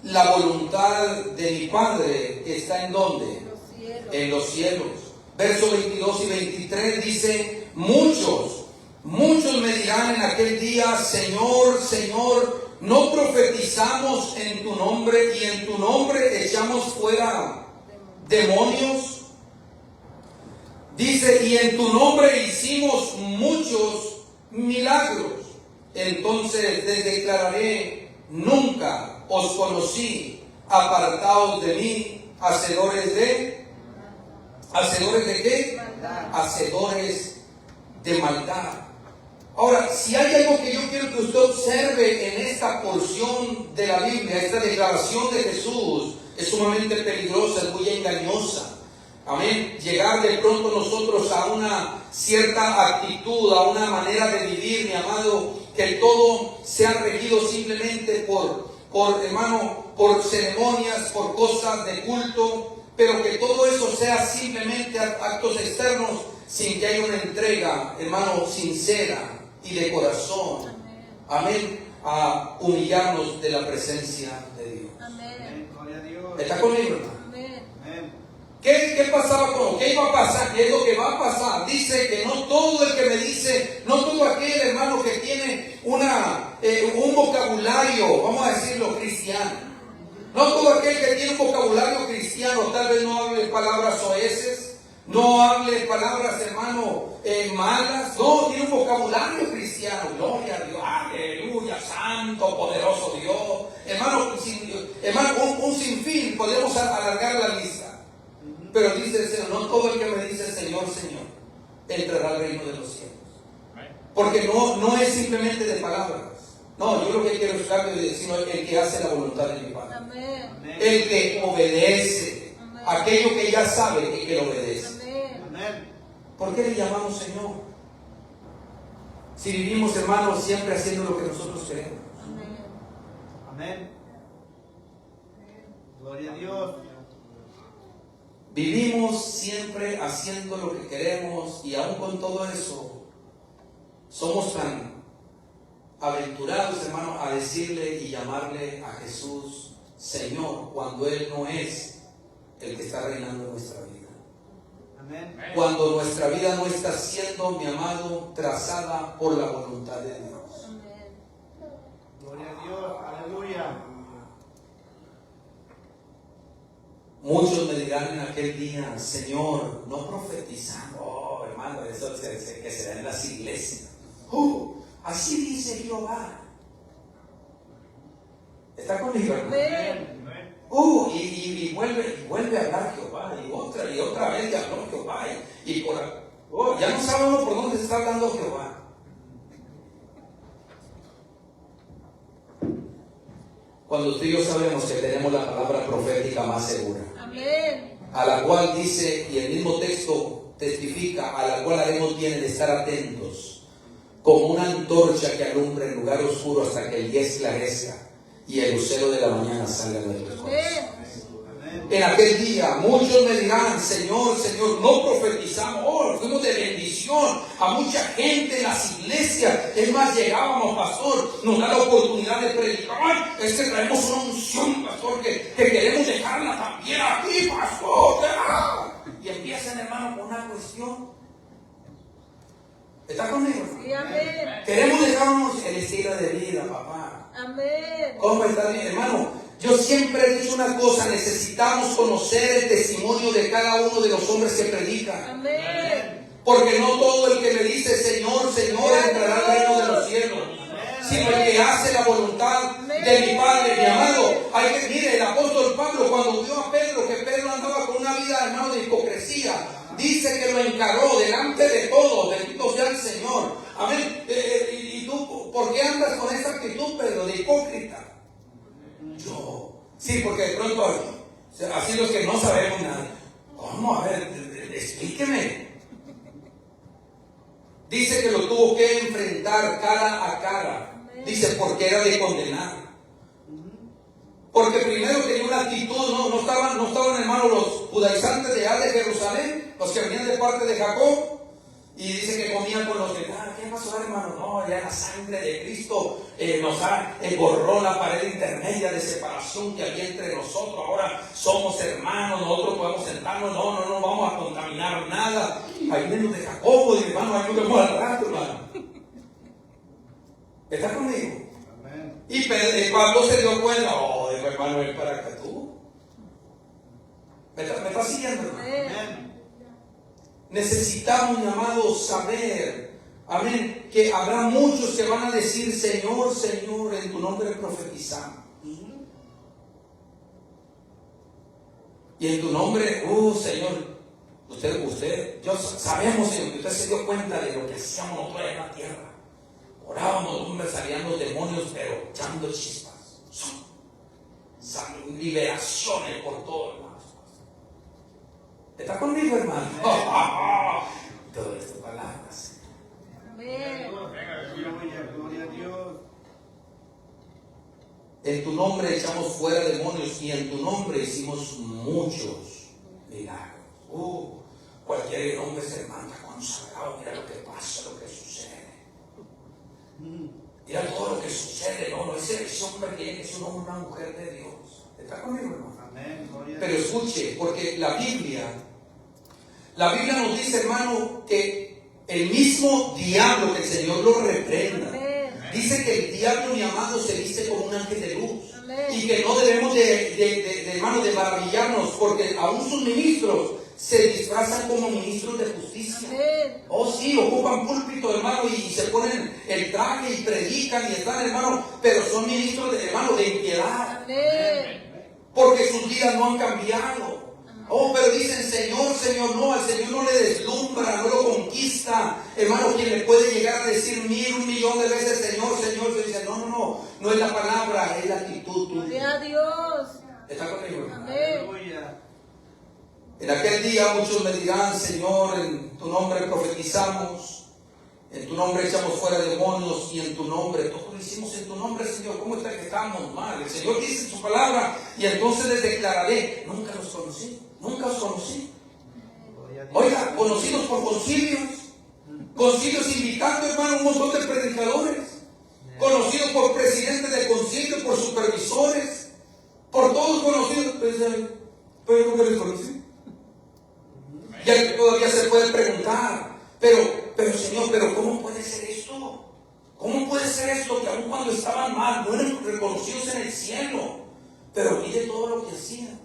la voluntad de mi Padre que está en ¿dónde?
Los cielos.
En los cielos. Versos 22 y 23 dice, muchos me dirán en aquel día, Señor, Señor, ¿no profetizamos en tu nombre y en tu nombre echamos fuera demonios? Dice, y en tu nombre hicimos muchos milagros. Entonces les declararé: nunca os conocí, apartaos de mí, hacedores de qué? Hacedores de maldad. Ahora, si hay algo que yo quiero que usted observe en esta porción de la Biblia, esta declaración de Jesús es sumamente peligrosa, es muy engañosa. Amén. Llegar de pronto nosotros a una cierta actitud, a una manera de vivir, mi amado, que todo sea regido simplemente por ceremonias, por cosas de culto, pero que todo eso sea simplemente actos externos, sin que haya una entrega, hermano, sincera y de corazón. Amén. A humillarnos de la presencia de Dios.
Amén.
Gloria a Dios.
¿Está conmigo, hermano?
Amén.
Amén.
¿Qué pasaba con qué iba a pasar? ¿Qué es lo que va a pasar? Dice que no todo el que me dice, no todo aquel hermano que tiene un vocabulario, vamos a decirlo, cristiano. No todo aquel que tiene un vocabulario cristiano, tal vez no hable palabras soeces, no hable palabras, hermano, malas. No, tiene un vocabulario cristiano. Gloria a Dios, aleluya, santo, poderoso Dios. Hermano, un sinfín, podemos alargar la lista. Pero dice el Señor: no todo el que me dice Señor, Señor, entrará al reino de los cielos. Porque no es simplemente de palabras. No, yo lo que quiero es sino el que hace la voluntad de mi Padre.
Amén.
El que obedece.
Amén.
Aquello que ya sabe que lo obedece.
Amén.
Amén.
¿Por qué le llamamos Señor? Si vivimos, hermanos, siempre haciendo lo que nosotros queremos.
Amén.
Amén. Gloria a Dios.
Vivimos siempre haciendo lo que queremos, y aún con todo eso somos tan aventurados, hermano, a decirle y llamarle a Jesús Señor, cuando Él no es el que está reinando en nuestra vida.
Amén.
Cuando nuestra vida no está siendo, mi amado, trazada por la voluntad de Dios.
Amén.
Gloria a Dios. Aleluya.
Muchos me dirán en aquel día: Señor, no profetizamos. Oh, hermano, eso que se da en las iglesias. Así dice Jehová. ¿Está conmigo, hermano?
Amén.
Y vuelve a hablar Jehová, y otra vez ya habló Jehová, ya no sabemos por dónde está hablando Jehová. Cuando tú y yo sabemos que tenemos la palabra profética más segura,
Amén.
a la cual dice, y el mismo texto testifica, a la cual haremos bien de estar atentos, como una antorcha que alumbra en lugar oscuro hasta que el día esclarezca y el lucero de la mañana salga de nuestros corazones.
Amén.
En aquel día muchos me dirán: Señor, Señor, no profetizamos. Fuimos de bendición a mucha gente en las iglesias. Es más, llegábamos, pastor, nos da la oportunidad de predicar. Es que traemos una unción, pastor, que queremos dejarla también aquí, pastor. Y empiezan, hermano, con una cuestión. ¿Está conmigo?
Sí, amén.
Queremos dejarnos el estilo de vida, papá.
Amén.
¿Cómo está bien, hermano? Yo siempre he dicho una cosa: necesitamos conocer el testimonio de cada uno de los hombres que predican.
Amén.
Porque no todo el que me dice Señor, Señor entrará al reino de los cielos, sino el que hace la voluntad de mi Padre. Mi amado, mire, el apóstol Pablo, cuando vio a Pedro, que Pedro andaba con una vida, hermano, de hipocresía, dice que lo encaró delante de todos. Bendito sea el Señor. Amén. ¿Y tú por qué andas con esa actitud, Pedro, de hipócrita? Sí, porque de pronto así los que no sabemos nada. ¿Cómo? A ver, explíqueme. Dice que lo tuvo que enfrentar cara a cara. Dice, porque era de condenar. Porque primero tenía una actitud, no estaban, hermanos, los judaizantes de allá de Jerusalén, los que venían de parte de Jacob. Y dice que comían con los que, ¿qué pasó, hermano? No, ya la sangre de Cristo nos borró la pared intermedia de separación que había entre nosotros. Ahora somos hermanos, nosotros podemos sentarnos, no vamos a contaminar nada. Ahí vienen de Jacobo, y hermano, ayúdame al rato, hermano. ¿Estás conmigo?
Amén.
Y Pablo se dio cuenta: dijo, hermano, ven para acá tú. ¿Me estás siguiendo, hermano?
Amén.
Necesitamos, mi amado, saber Amén. Que habrá muchos que van a decir: Señor, Señor, en tu nombre profetizamos. Y en tu nombre, Señor, sabemos, Señor, que usted se dio cuenta de lo que hacíamos nosotros en la tierra. Orábamos, hombre, salían los demonios, pero echando chispas. Liberaciones por todo, hermanos. ¿Está conmigo, hermano? Todo esto palabras.
Amén.
Gloria a Dios.
En tu nombre echamos fuera demonios y en tu nombre hicimos muchos milagros. Cualquier hombre se levanta consagrado. Mira lo que pasa, lo que sucede. Mira todo lo que sucede. No, ese hombre que es un hombre, una mujer de Dios. ¿Está conmigo, hermano?
Amén.
Pero escuche, porque la Biblia nos dice, hermano, que el mismo diablo, que el Señor lo reprenda, dice que el diablo, mi amado, se viste como un ángel de luz.
Amén.
Y que no debemos hermano, de maravillarnos, porque aún sus ministros se disfrazan como ministros de justicia.
Amén.
Oh sí, ocupan púlpito, hermano, y se ponen el traje y predican y están, hermano, pero son ministros de, hermano, de impiedad.
Amén.
Porque sus vidas no han cambiado. Pero dicen: Señor, Señor. No, al Señor no le deslumbra, no lo conquista, hermano. Quien le puede llegar a decir 1,000,000,000 de veces: Señor, Señor, se dice: no es la palabra, es la actitud tuya.
Gloria a Dios.
¿Está conmigo, hermano?
Amén.
Aleluya.
En aquel día muchos me dirán: Señor, en tu nombre profetizamos, en tu nombre echamos fuera demonios, y en tu nombre, todo lo hicimos en tu nombre, Señor. ¿Cómo está que estamos mal? El Señor dice en su palabra: y entonces les declararé: nunca los conocí, nunca os conocí. Oiga, conocidos por concilios invitando, hermano, un montón de predicadores, conocidos por presidentes de concilio, por supervisores, por todos conocidos, pero nunca les conocí. Ya todavía se puede preguntar: pero Señor, pero ¿cómo puede ser esto? ¿Cómo puede ser esto? Que aun cuando estaban mal, no eran reconocidos en el cielo, pero mire todo lo que hacían.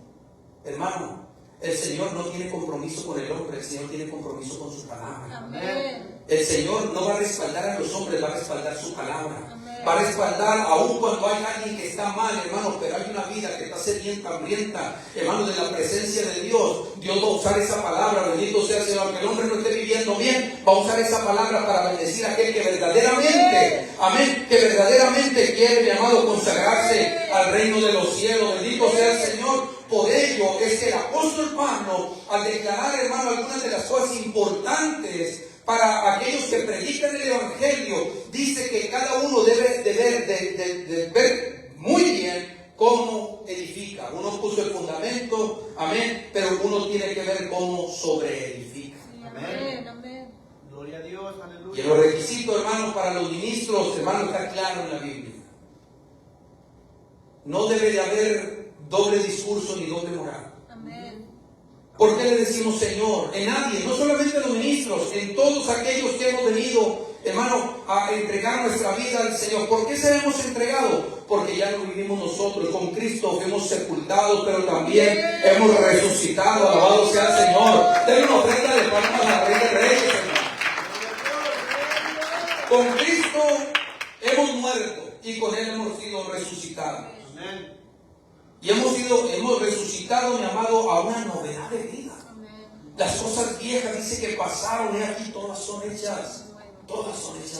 Hermano, el Señor no tiene compromiso con el hombre, el Señor tiene compromiso con su palabra.
Amén.
El Señor no va a respaldar a los hombres, va a respaldar su palabra.
Amén.
Va a respaldar aún cuando hay alguien que está mal, hermano, pero hay una vida que está sedienta, hambrienta, hermano, de la presencia de Dios. Dios va a usar esa palabra, bendito sea el Señor. Aunque el hombre no esté viviendo bien, va a usar esa palabra para bendecir a aquel que verdaderamente, amén, que verdaderamente quiere, mi amado, consagrarse al reino de los cielos. Bendito sea el Señor. Por ello es que el apóstol Pablo, al declarar, hermano, algunas de las cosas importantes para aquellos que predican el Evangelio, dice que cada uno debe de ver muy bien cómo edifica. Uno puso el fundamento, amén, pero uno tiene que ver cómo sobreedifica.
Amén. Amén.
Gloria a Dios,
Y
aleluya.
los requisitos, hermano, para los ministros, hermano, está claro en la Biblia. No debe de haber doble discurso ni doble moral.
Amén.
¿Por qué le decimos Señor? En nadie, no solamente los ministros, en todos aquellos que hemos venido, hermano, a entregar nuestra vida al Señor. ¿Por qué se hemos entregado? Porque ya lo vivimos nosotros. Con Cristo fuimos sepultados, pero también hemos resucitado. Alabado sea el Señor. Denle una ofrenda de palmas al Rey de Reyes, hermano. Con Cristo hemos muerto y con Él hemos sido resucitados.
Amén.
Y hemos resucitado, mi amado, a una novedad de vida.
Amén.
Las cosas viejas dice que pasaron, y aquí todas son hechas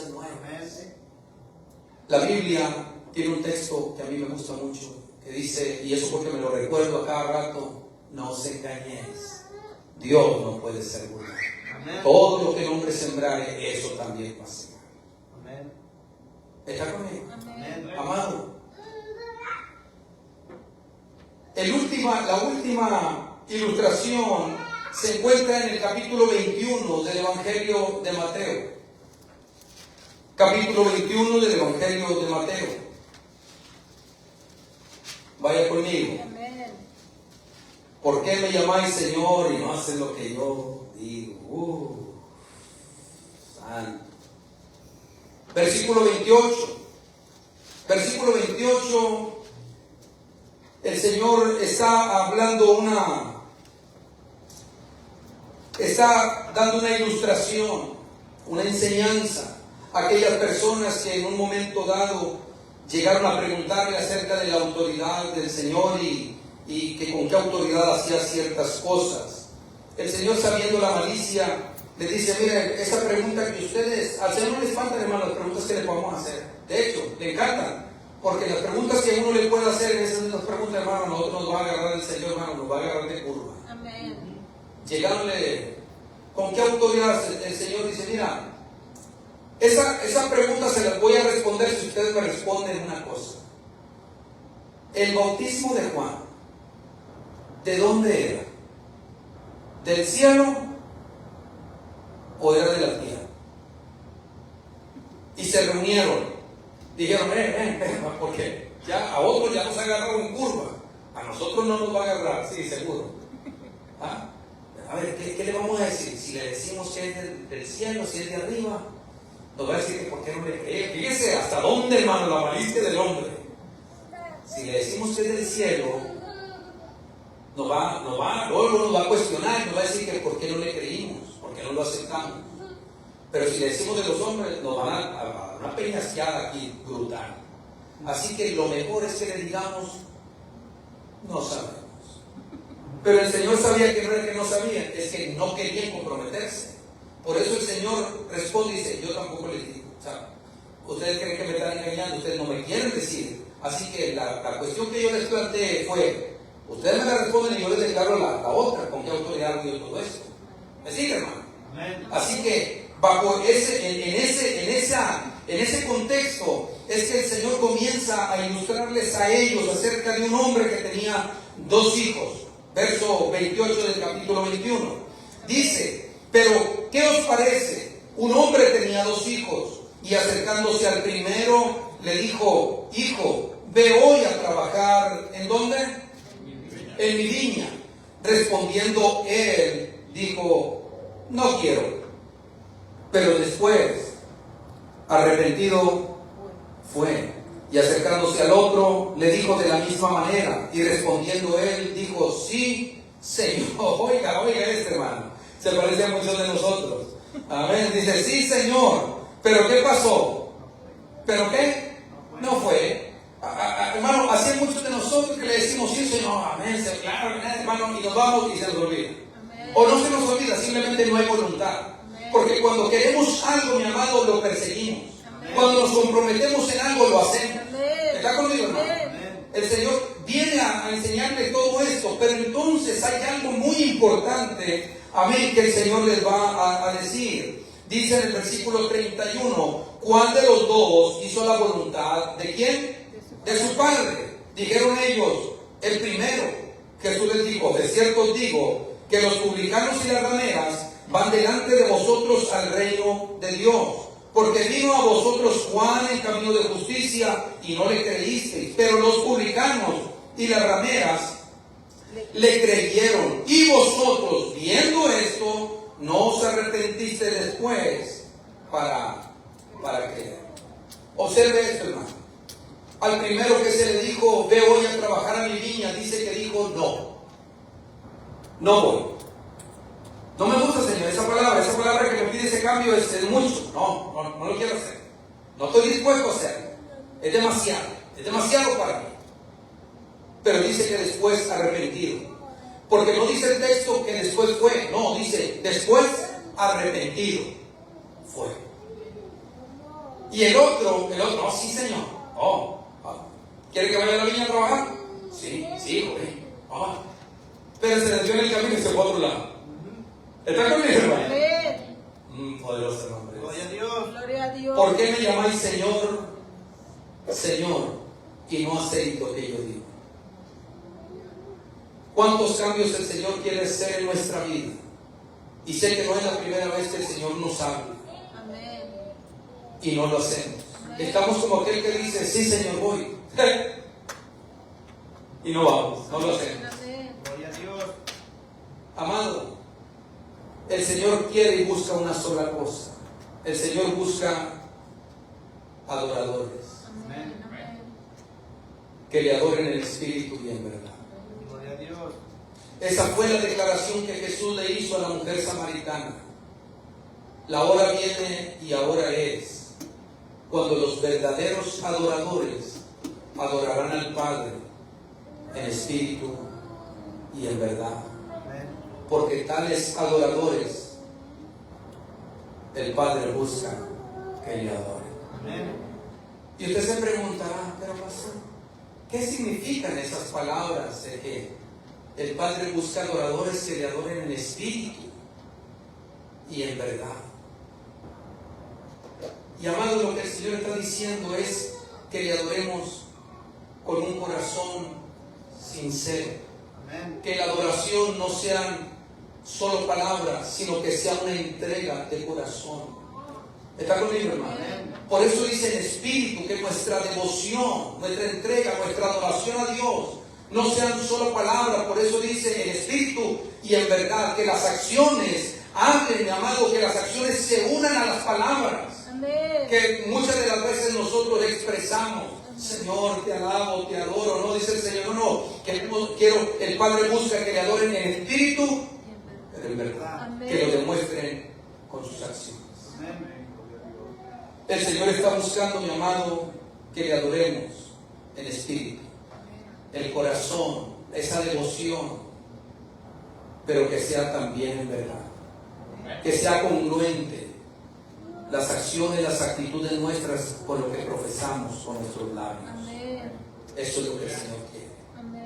nuevas.
Amén.
La Biblia tiene un texto que a mí me gusta mucho, que dice, y eso porque me lo recuerdo a cada rato: no os engañéis, Dios no puede ser burlado.
Amén.
Todo lo que el hombre sembrare, eso también va a segar.
Amén.
¿Está conmigo?
Amén.
Amado, la última ilustración se encuentra en el capítulo 21 del Evangelio de Mateo. Capítulo 21 del Evangelio de Mateo. Vaya conmigo.
Amén.
¿Por qué me llamáis Señor y no haces lo que yo digo? Santo. Versículo 28. Versículo 28. El Señor está está dando una ilustración, una enseñanza. aquellas personas que en un momento dado llegaron a preguntarle acerca de la autoridad del Señor y que con qué autoridad hacía ciertas cosas. El Señor, sabiendo la malicia, le dice: mire, esa pregunta que ustedes, al Señor no les faltan, hermano, las preguntas que le podemos hacer. De hecho, le encantan, porque las preguntas que uno le puede hacer, esas mismas preguntas, hermano, nosotros nos va a agarrar el Señor, hermano, nos va a agarrar de curva.
Amén.
Llegándole, ¿con qué autoridad? El Señor dice: mira, esa pregunta se la voy a responder si ustedes me responden una cosa. El bautismo de Juan, ¿de dónde era? ¿Del cielo o era de la tierra? Y se reunieron, dijeron: porque ya a otros ya nos agarraron en curva, a nosotros no nos va a agarrar, sí, seguro. ¿Ah? A ver, ¿qué le vamos a decir? Si le decimos que es del cielo, si es de arriba, nos va a decir que por qué no le cree. Fíjese hasta dónde, hermano, la malicia del hombre. Si le decimos que es del cielo, luego nos va a cuestionar, nos va a decir que por qué no le creímos, por qué no lo aceptamos. Pero si le decimos de los hombres, nos van a dar una peñasqueada aquí brutal. Así que lo mejor es que le digamos: no sabemos. Pero el Señor sabía que no era que no sabían, es que no querían comprometerse. Por eso el Señor responde y dice: yo tampoco les digo. O sea, ustedes creen que me están engañando, ustedes no me quieren decir. Así que la cuestión que yo les planteé fue: ustedes me la responden y yo les declaro la otra, con qué autoridad hago yo todo esto. ¿Me sigue, hermano?
Amén.
Así que bajo en ese contexto es que el Señor comienza a ilustrarles a ellos acerca de un hombre que tenía 2 hijos. Verso 28 del capítulo 21. Dice: pero ¿qué os parece? Un hombre tenía 2 hijos, y acercándose al primero le dijo: hijo, ve hoy a trabajar. ¿En dónde? En mi viña. Respondiendo él, dijo: no quiero. Pero después, arrepentido fue, y acercándose al otro le dijo de la misma manera, y respondiendo él dijo: sí, Señor. Oiga hermano, se parece a muchos de nosotros. Amén. Dice: sí, Señor. Pero ¿qué pasó? ¿Pero qué? No fue. Hermano, así hay muchos de nosotros que le decimos: sí, Señor, amén, claro, hermano, y nos vamos y se nos olvida.
Amén.
O no se nos olvida, simplemente no hay voluntad.
Amén.
Porque cuando queremos algo, mi amado, lo perseguimos.
Amén.
Cuando nos comprometemos en algo, lo hacemos.
Amén.
¿Está conmigo, hermano?
Amén.
El Señor viene a enseñarle todo esto, pero entonces hay algo muy importante, amén, que el Señor les va a decir. Dice en el versículo 31: ¿cuál de los dos hizo la voluntad de quién? De su padre. Dijeron ellos: el primero. Jesús les dijo: de cierto os digo que los publicanos y las rameras van delante de vosotros al reino de Dios. Porque vino a vosotros Juan en camino de justicia y no le creísteis, pero los publicanos y las rameras le creyeron. Y vosotros, viendo esto, no os arrepentiste después para creer. Observe esto, hermano. Al primero que se le dijo: ve hoy a trabajar a mi viña, dice que dijo: no voy. No me gusta, Señor, esa palabra que me pide ese cambio es mucho. No lo quiero hacer. No estoy dispuesto a hacerlo. Es demasiado para mí. Pero dice que después arrepentido. Porque no dice el texto que después fue, no, dice después arrepentido fue. Y el otro, no, sí, Señor. ¿Quiere que vaya a la viña a trabajar? Sí, güey. Pero se desvió en el camino y se fue a otro lado. ¿Está conmigo, hermano?
Amén.
Poderoso nombre.
Gloria a Dios.
Gloria a Dios.
¿Por qué me llamáis Señor, Señor, y no hacéis lo que yo digo? ¿Cuántos cambios el Señor quiere hacer en nuestra vida? Y sé que no es la primera vez que el Señor nos habla.
Amén.
Y no lo hacemos.
Amén.
Estamos como aquel que dice: sí, Señor, voy. Y no vamos, no lo hacemos.
Amén.
Gloria a Dios.
Amado, el Señor quiere y busca una sola cosa. El Señor busca adoradores
Amén. Amén.
que le adoren en espíritu y en verdad.
Gloria a Dios.
Esa fue la declaración que Jesús le hizo a la mujer samaritana. La hora viene y ahora es cuando los verdaderos adoradores adorarán al Padre en espíritu y en verdad. Porque tales adoradores el Padre busca que le adoren. Y usted se preguntará, pero pastor, ¿qué significan esas palabras de que el Padre busca adoradores que le adoren en espíritu y en verdad? Y amado, lo que el Señor está diciendo es que le adoremos con un corazón sincero. Que la adoración no sean solo palabras, sino que sea una entrega de corazón. ¿Está conmigo, hermano? Por eso dice en espíritu que nuestra devoción, nuestra entrega, nuestra adoración a Dios no sean solo palabras. Por eso dice en espíritu y en verdad, que las acciones hablen, mi amado, que las acciones se unan a las palabras.
Amén.
Que muchas de las veces nosotros expresamos: Señor, te alabo, te adoro. No dice el Señor, no, quiero, el Padre busca que le adoren en espíritu, pero en verdad.
Amén.
Que lo demuestren con sus acciones. El Señor está buscando, mi amado, que le adoremos en espíritu, el corazón, esa devoción, pero que sea también en verdad, que sea congruente las acciones, las actitudes nuestras con lo que profesamos con nuestros labios.
Amén.
Eso es lo que el Señor quiere.